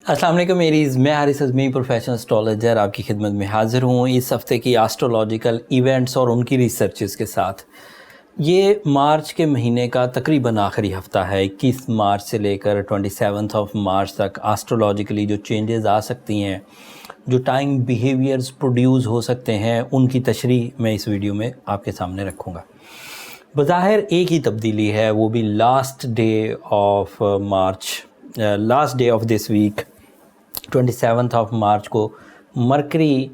अस्सलाम वालेकुम मेरीज़, मैं हारिस अज़मी प्रोफेशनल एस्ट्रोलॉजर आपकी खिदमत में हाज़िर हूँ इस हफ़्ते की एस्ट्रोलॉजिकल इवेंट्स और उनकी रिसर्चेस के साथ। ये मार्च के महीने का तकरीबन आखिरी हफ़्ता है। 21 मार्च से लेकर 27 ऑफ मार्च तक एस्ट्रोलॉजिकली जो चेंजेस आ सकती हैं, जो टाइम बिहेवियर्स प्रोड्यूस हो सकते हैं, उनकी तशरीह मैं इस वीडियो में आपके सामने रखूँगा। बज़ाहिर एक ही तब्दीली है, वो भी last day of March, last day of this week 27 of March को मरकरी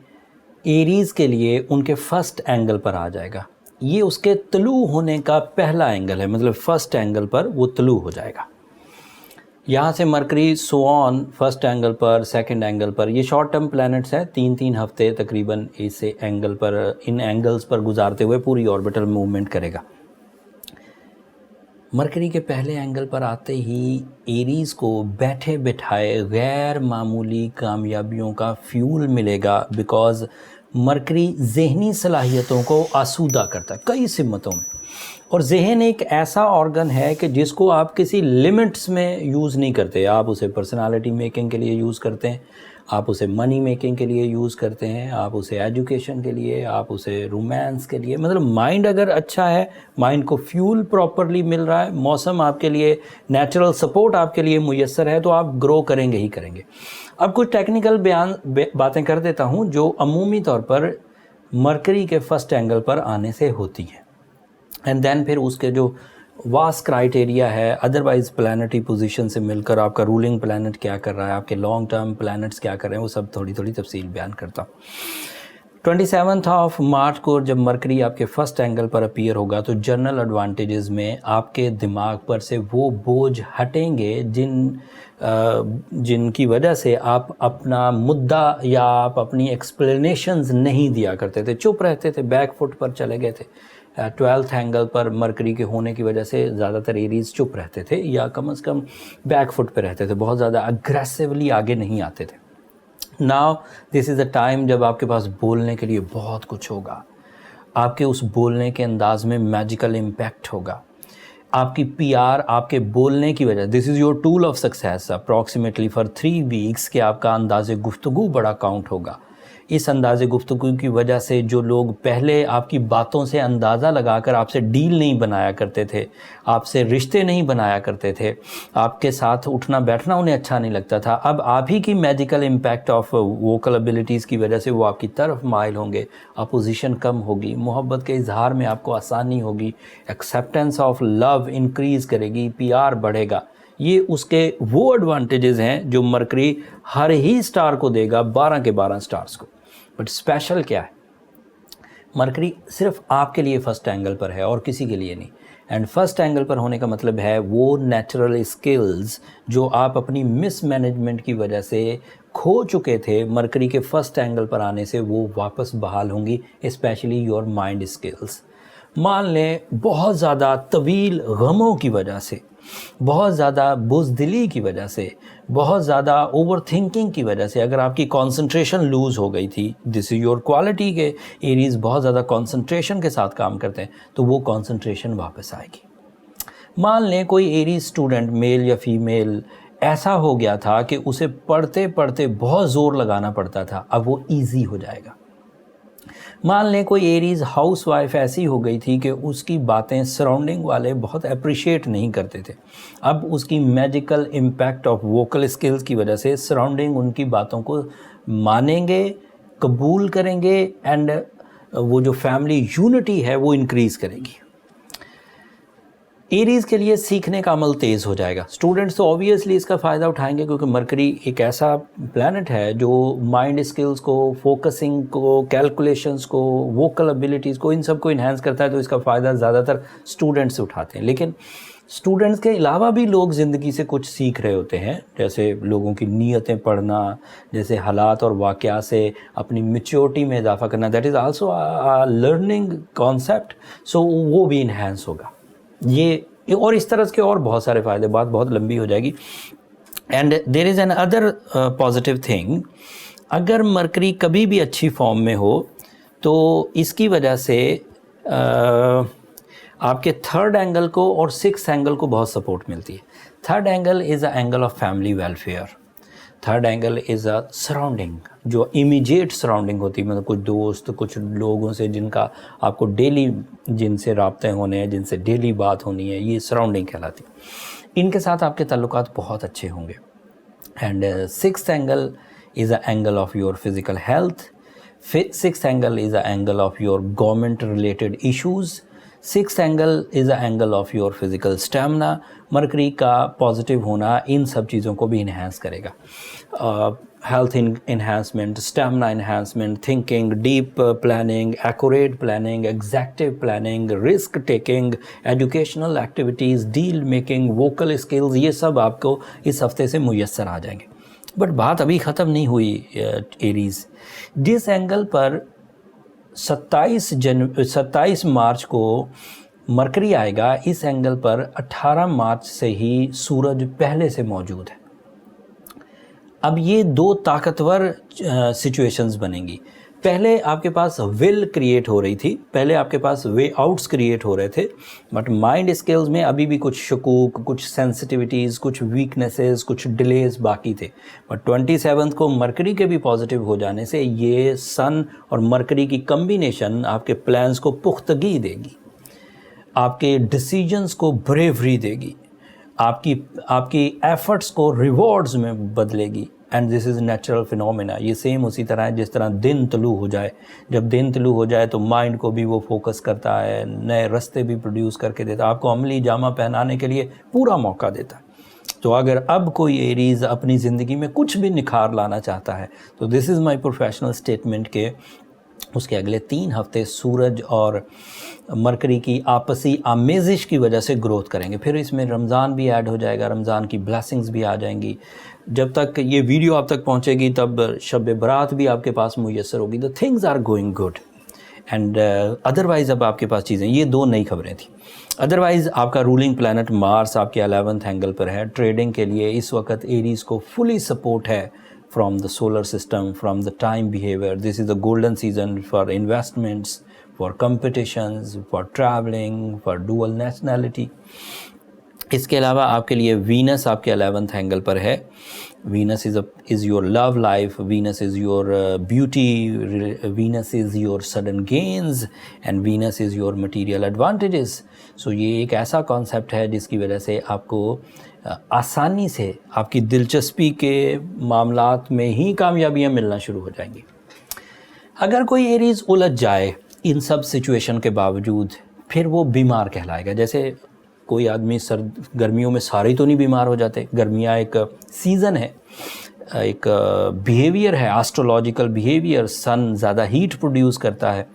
एरीज़ के लिए उनके फर्स्ट एंगल पर आ जाएगा। ये उसके तलू होने का पहला एंगल है, मतलब फर्स्ट एंगल पर वो तलू हो जाएगा। यहाँ से मरकरी स्वान फर्स्ट एंगल पर, सेकंड एंगल पर, ये शॉर्ट टर्म प्लैनेट्स हैं, 3-3 हफ्ते तकरीबन इसे एंगल पर, इन एंगल्स पर गुजारते हुए पूरी ऑर्बिटल मूवमेंट करेगा। मरकरी के पहले एंगल पर आते ही एरीज़ को बैठे बिठाए गैर मामूली कामयाबियों का फ्यूल मिलेगा, बिकॉज़ मरकरी ज़हनी सलाहियतों को आसूदा करता है कई सिमतों में। और जहन एक ऐसा ऑर्गन है कि जिसको आप किसी लिमिट्स में यूज़ नहीं करते। आप उसे पर्सनालिटी मेकिंग के लिए यूज़ करते हैं, आप उसे मनी मेकिंग के लिए यूज़ करते हैं, आप उसे एजुकेशन के लिए, आप उसे रोमांस के लिए, मतलब माइंड अगर अच्छा है, माइंड को फ्यूल प्रॉपरली मिल रहा है, मौसम आपके लिए, नेचुरल सपोर्ट आपके लिए मुयस्सर है, तो आप ग्रो करेंगे ही करेंगे। अब कुछ टेक्निकल बातें कर देता हूँ जो अमूमी तौर पर मरकरी के फर्स्ट एंगल पर आने से होती हैं, एंड देन फिर उसके जो वास्ट क्राइटेरिया है, अदरवाइज प्लानिटरी पोजीशन से मिलकर आपका रूलिंग प्लानट क्या कर रहा है, आपके लॉन्ग टर्म प्लैनेट्स क्या कर रहे हैं, वो सब थोड़ी थोड़ी तफसील बयान करता हूँ। 27 ऑफ मार्च को जब मरकरी आपके फर्स्ट एंगल पर अपीयर होगा तो जनरल एडवांटेजेस में आपके दिमाग पर से वो बोझ हटेंगे जिनकी वजह से आप अपना मुद्दा या आप अपनी एक्सप्लेनेशंस नहीं दिया करते थे, चुप रहते थे, बैक फुट पर चले गए थे। 12th एंगल पर मरकरी के होने की वजह से ज़्यादातर एरीज चुप रहते थे या कम से कम बैक फुट पे रहते थे, बहुत ज़्यादा अग्रेसिवली आगे नहीं आते थे। Now this is a time जब आपके पास बोलने के लिए बहुत कुछ होगा, आपके उस बोलने के अंदाज में मैजिकल इम्पैक्ट होगा, आपकी पीआर आपके बोलने की वजह, this is your tool of success approximately for 3 weeks के आपका अंदाज़े गुफ्तगू बड़ा काउंट होगा। इस अंदाज़े गुफ्तगू की वजह से जो लोग पहले आपकी बातों से अंदाज़ा लगाकर आपसे डील नहीं बनाया करते थे, आपसे रिश्ते नहीं बनाया करते थे, आपके साथ उठना बैठना उन्हें अच्छा नहीं लगता था, अब आप ही की magical impact of vocal abilities की वजह से वो आपकी तरफ माइल होंगे, अपोजिशन कम होगी, मोहब्बत के इजहार में आपको आसानी होगी, एक्सेप्टेंस ऑफ लव इंक्रीज़ करेगी, पीआर बढ़ेगा। ये उसके वो एडवांटेजेस हैं जो मरकरी हर ही स्टार को देगा, 12 के 12 स्टार्स को। बट स्पेशल क्या है, मरकरी सिर्फ आपके लिए फर्स्ट एंगल पर है और किसी के लिए नहीं। एंड फर्स्ट एंगल पर होने का मतलब है वो नेचुरल स्किल्स जो आप अपनी मिसमैनेजमेंट की वजह से खो चुके थे, मरकरी के फर्स्ट एंगल पर आने से वो वापस बहाल होंगी, स्पेशली योर माइंड स्किल्स। मान लें बहुत ज़्यादा तवील गमों की वजह से, बहुत ज़्यादा बुज़दिली की वजह से, बहुत ज़्यादा ओवर थिंकिंग की वजह से अगर आपकी कंसंट्रेशन लूज़ हो गई थी, दिस इज़ योर क्वालिटी के एरीज़ बहुत ज़्यादा कंसंट्रेशन के साथ काम करते हैं, तो वो कंसंट्रेशन वापस आएगी। मान लें कोई एरीज़ स्टूडेंट मेल या फीमेल ऐसा हो गया था कि उसे पढ़ते पढ़ते बहुत ज़ोर लगाना पड़ता था, अब वो ईजी हो जाएगा। मान लें कोई एरीज़ हाउसवाइफ ऐसी हो गई थी कि उसकी बातें सराउंडिंग वाले बहुत अप्रिशिएट नहीं करते थे, अब उसकी magical impact of vocal skills की वजह से सराउंडिंग उनकी बातों को मानेंगे, कबूल करेंगे, एंड वो जो फैमिली यूनिटी है वो इंक्रीज़ करेगी। एरीज़ के लिए सीखने का अमल तेज़ हो जाएगा। स्टूडेंट्स तो ऑब्वियसली इसका फ़ायदा उठाएंगे क्योंकि मरकरी एक ऐसा प्लैनेट है जो माइंड स्किल्स को, फोकसिंग को, कैलकुलेशंस को, वोकल एबिलिटीज़ को, इन सब को इन्हेंस करता है, तो इसका फ़ायदा ज़्यादातर स्टूडेंट्स उठाते हैं। लेकिन स्टूडेंट्स के अलावा भी लोग ज़िंदगी से कुछ सीख रहे होते हैं, जैसे लोगों की नीयतें पढ़ना, जैसे हालात और वाक़या से अपनी मैच्योरिटी में इजाफ़ा करना, that is also a learning concept, so वो भी इन्हेंस होगा। ये और इस तरह के और बहुत सारे फ़ायदे, बात बहुत लंबी हो जाएगी। And there is another positive thing, अगर मरकरी कभी भी अच्छी फॉर्म में हो तो इसकी वजह से आपके थर्ड एंगल को और सिक्स्थ एंगल को बहुत सपोर्ट मिलती है। Third angle is a angle of family welfare. Third angle is a surrounding, जो इमीडिएट सराउंडिंग होती है, मतलब कुछ दोस्त, कुछ लोगों से जिनका आपको डेली, जिनसे राब्ते होने हैं, जिनसे डेली बात होनी है, ये सराउंडिंग कहलाती है। इनके साथ आपके ताल्लुकात बहुत अच्छे होंगे। And sixth angle is a angle of your physical health. Sixth angle is a angle of your government related issues. Sixth angle is a angle of your physical stamina. Mercury का पॉजिटिव होना इन सब चीज़ों को भी enhance करेगा। Health enhancement, stamina enhancement, thinking, deep planning, accurate planning, executive planning, risk taking, educational activities, deal making, vocal skills, ये सब आपको इस हफ्ते से मुयस्सर आ जाएंगे। बट बात अभी ख़त्म नहीं हुई एरीज़। जिस एंगल पर 27 मार्च को मरकरी आएगा, इस एंगल पर 18 मार्च से ही सूरज पहले से मौजूद है। अब ये दो ताकतवर सिचुएशंस बनेंगी। पहले आपके पास विल क्रिएट हो रही थी, पहले आपके पास वे आउट्स क्रिएट हो रहे थे, बट माइंड स्किल्स में अभी भी कुछ शकूक, कुछ सेंसिटिविटीज़, कुछ वीकनेसेस, कुछ डिलेज बाकी थे। बट 27 को मरकरी के भी पॉजिटिव हो जाने से ये सन और मरकरी की कम्बिनेशन आपके प्लान्स को पुख्तगी देगी, आपके डिसीजंस को ब्रेवरी देगी, आपकी एफर्ट्स को रिवॉर्ड्स में बदलेगी। And this is natural phenomena. ये सेम उसी तरह है जिस तरह दिन तलू हो जाए। जब दिन तलू हो जाए तो माइंड को भी वो फोकस करता है, नए रास्ते भी प्रोड्यूस करके देता है, आपको अमली जामा पहनाने के लिए पूरा मौका देता है। तो अगर अब कोई एरीज़ अपनी ज़िंदगी में कुछ भी निखार लाना चाहता है तो this is my professional statement के उसके अगले 3 हफ्ते सूरज और मरकरी की आपसी आमेजिश की वजह से ग्रोथ करेंगे। फिर इसमें रमज़ान भी ऐड हो जाएगा, रमज़ान की ब्लेसिंग्स भी आ जाएंगी। जब तक ये वीडियो आप तक पहुंचेगी तब शब बरात भी आपके पास मुयस्सर होगी। The things are going good. And otherwise अब आपके पास चीज़ें, ये 2 नई खबरें थी। अदरवाइज़ आपका रूलिंग प्लैनेट मार्स आपके 11th एंगल पर है। ट्रेडिंग के लिए इस वक्त एरीज़ को फुली सपोर्ट है from the solar system, from the time behavior. This is the golden season for investments, for competitions, for traveling, for dual nationality. इसके अलावा आपके लिए वीनस आपके 11th एंगल पर है। Venus is your love life, Venus is your beauty, Venus is your sudden gains and Venus is your material advantages. So ये एक ऐसा कॉन्सेप्ट है जिसकी वजह से आपको आसानी से आपकी दिलचस्पी के मामलात में ही कामयाबियाँ मिलना शुरू हो जाएंगी। अगर कोई एरीज़ उलझ जाए इन सब सिचुएशन के बावजूद, फिर वो बीमार कहलाएगा। जैसे कोई आदमी गर्मियों में सारे तो नहीं बीमार हो जाते। गर्मियाँ एक सीज़न है, एक बिहेवियर है, एस्ट्रोलॉजिकल बिहेवियर। सन ज़्यादा हीट प्रोड्यूस करता है।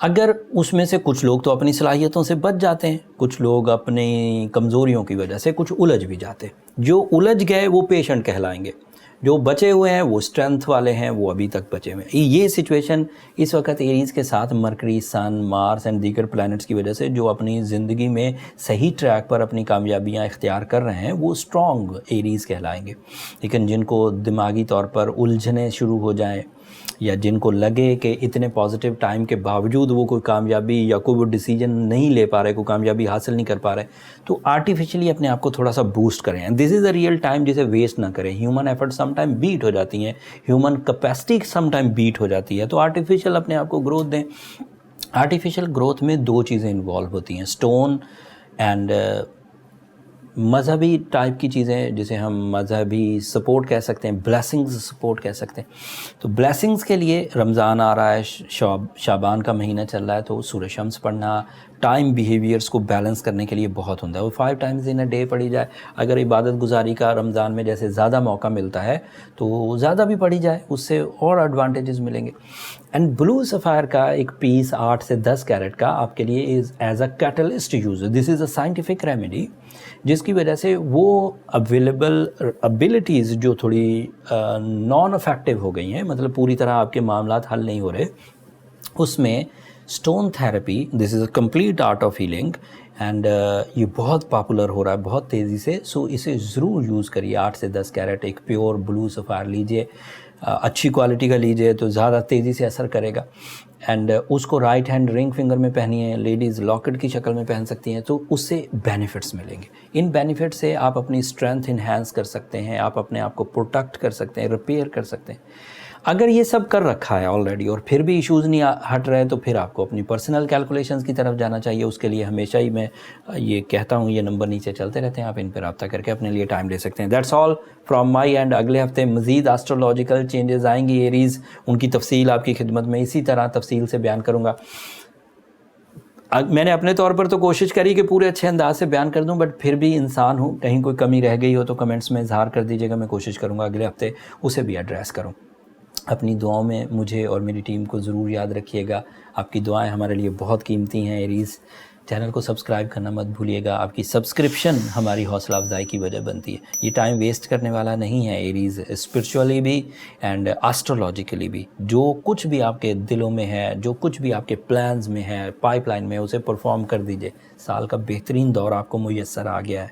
अगर उसमें से कुछ लोग तो अपनी सलाहियतों से बच जाते हैं, कुछ लोग अपनी कमज़ोरियों की वजह से कुछ उलझ भी जाते हैं। जो उलझ गए वो पेशेंट कहलाएंगे, जो बचे हुए हैं वो स्ट्रेंथ वाले हैं, वो अभी तक बचे हुए हैं। ये सिचुएशन इस वक्त एरीज़ के साथ मरकरी, सन, मार्स एंड दीगर प्लैनेट्स की वजह से जो अपनी ज़िंदगी में सही ट्रैक पर अपनी कामयाबियाँ इख्तियार कर रहे हैं वो स्ट्रॉन्ग एरीज़ कहलाएंगे। लेकिन जिनको दिमागी तौर पर उलझने शुरू हो जाएँ या जिनको लगे कि इतने पॉजिटिव टाइम के बावजूद वो कोई कामयाबी या कोई वो डिसीजन नहीं ले पा रहे, कोई कामयाबी हासिल नहीं कर पा रहे, तो आर्टिफिशियली अपने आप को थोड़ा सा बूस्ट करें। And this is a real time जिसे वेस्ट ना करें। Human effort some time beat हो जाती हैं, human capacity some time beat हो जाती है, तो आर्टिफिशियल अपने आप को ग्रोथ दें। आर्टिफिशियल ग्रोथ में 2 चीज़ें इन्वॉल्व होती हैं, स्टोन एंड मज़हबी टाइप की चीज़ें, जिसे हम मज़हबी सपोर्ट कह सकते हैं, ब्लेसिंग्स सपोर्ट कह सकते हैं। तो ब्लेसिंग्स के लिए रमज़ान आ रहा है, शाबान का महीना चल रहा है, तो सूरह शम्स पढ़ना टाइम बिहेवियर्स को बैलेंस करने के लिए बहुत होता है। वो 5 टाइम्स इन अ डे पढ़ी जाए। अगर इबादत गुजारी का रमज़ान में जैसे ज़्यादा मौका मिलता है तो ज़्यादा भी पढ़ी जाए, उससे और एडवांटेजेस मिलेंगे। एंड ब्लू सफ़ायर का एक पीस 8 से 10 कैरेट का आपके लिए is as a catalyst use. This is a scientific remedy जिसकी वजह से वो अवेलेबल एबिलिटीज़ जो थोड़ी नॉन इफेक्टिव हो गई हैं, मतलब पूरी तरह आपके मामलात हल नहीं हो रहे, उसमें stone therapy, this is a complete art of healing and ये बहुत पॉपुलर हो रहा है बहुत तेज़ी से। सो इसे ज़रूर यूज़ करिए। 8 से 10 कैरेट एक प्योर ब्लू सफ़ायर लीजिए, अच्छी क्वालिटी का लीजिए तो ज़्यादा तेज़ी से असर करेगा। एंड उसको राइट हैंड रिंग फिंगर में पहनिए, लेडीज़ लॉकेट की शक्ल में पहन सकती हैं, तो उससे बेनिफिट्स मिलेंगे। इन बेनिफिट से आप अपनी स्ट्रेंथ इन्हांस कर सकते हैं, आप अपने आप को प्रोटेक्ट कर सकते हैं, रिपेयर कर सकते हैं। अगर ये सब कर रखा है ऑलरेडी और फिर भी इश्यूज़ नहीं हट रहे, तो फिर आपको अपनी पर्सनल कैलकुलेशंस की तरफ जाना चाहिए। उसके लिए हमेशा ही मैं ये कहता हूँ, ये नंबर नीचे चलते रहते हैं, आप इन पर रब्ता करके अपने लिए टाइम ले सकते हैं। That's all from my and. अगले हफ्ते मज़ीद एस्ट्रोलॉजिकल चेंजेस आएंगी एरीज़, उनकी तफसील आपकी खिदमत में इसी तरह तफसील से बयान करूँगा। मैंने अपने तौर पर तो कोशिश करी कि पूरे अच्छे अंदाज से बयान कर दूं, बट फिर भी इंसान हूं, कहीं कोई कमी रह गई हो तो कमेंट्स में इजहार कर दीजिएगा। मैं कोशिश करूंगा अगले हफ्ते उसे भी एड्रेस करूं। अपनी दुआओं में मुझे और मेरी टीम को ज़रूर याद रखिएगा। आपकी दुआएं हमारे लिए बहुत कीमती हैं एरीज़। चैनल को सब्सक्राइब करना मत भूलिएगा, आपकी सब्सक्रिप्शन हमारी हौसला अफजाई की वजह बनती है। ये टाइम वेस्ट करने वाला नहीं है एरीज़, स्पिरिचुअली भी एंड एस्ट्रोलॉजिकली भी। जो कुछ भी आपके दिलों में है, जो कुछ भी आपके प्लान्स में है, पाइपलाइन में, उसे परफॉर्म कर दीजिए। साल का बेहतरीन दौर आपको मुयस्सर आ गया है,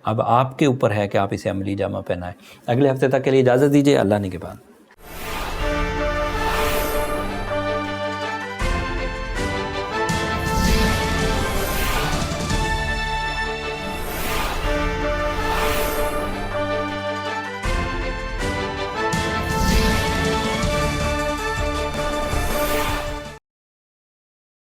अब आपके ऊपर है कि आप इसे अमली जामा पहनाएं। अगले हफ्ते तक के लिए इजाज़त दीजिए। अल्लाह निगहबान।